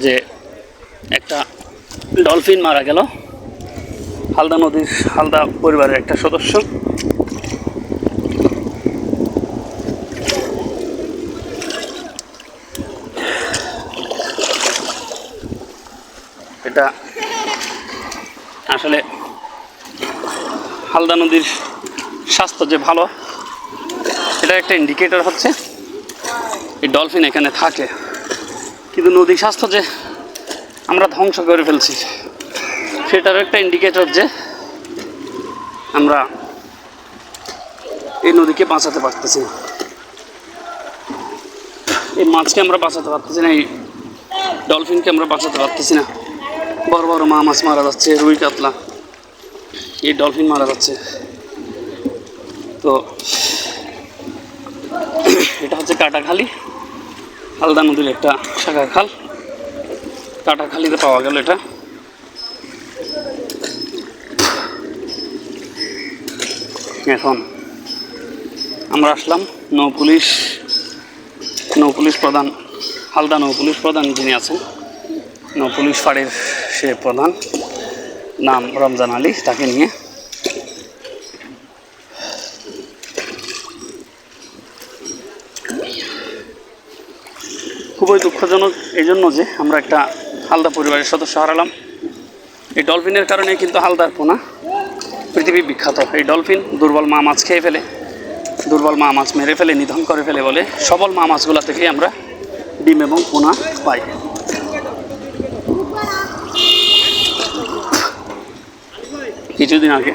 যে একটা ডলফিন মারা গেল, হালদা নদীর হালদা পরিবারের একটা সদস্য। এটা আসলে হালদা নদীর স্বাস্থ্য যে ভালো, এটা একটা ইন্ডিকেটর হচ্ছে এই ডলফিন এখানে থাকে, কিন্তু নদীর স্বাস্থ্য যে আমরা ধ্বংস করে ফেলছি সেটার একটা ইন্ডিকেটর যে আমরা এই নদীকে বাঁচাতে পারতেছি না, এই মাছকে আমরা বাঁচাতে পারতেছি না, এই ডলফিনকে আমরা বাঁচাতে পারতেছি না। বড় বড় মাছ মারা যাচ্ছে, রুই কাতলা, এই ডলফিন মারা যাচ্ছে। তো এটা হচ্ছে কাটাখালী, হালদা নদীর একটা শাখা খাল, কাটাখালীতে পাওয়া গেল এটা। এখন আমরা আসলাম নৌপুলিশ প্রধান, হালদা নৌপুলিশ প্রধান যিনি আছেন, নৌপুলিশ ফাঁড়ির সে প্রধান, নাম রমজান আলী, তাকে নিয়ে। খুবই দুঃখজনক এই জন্য যে আমরা একটা হালদা পরিবারের সদস্য হারালাম। এই ডলফিনের কারণে কিন্তু হালদার পোনা পৃথিবী বিখ্যাত। এই ডলফিন দুর্বল মা মাছ খেয়ে ফেলে, দুর্বল মা মাছ মেরে ফেলে, নিধন করে ফেলে বলে সবল মা মাছগুলো থেকেই আমরা ডিম এবং পোনা পাই। কিছুদিন আগে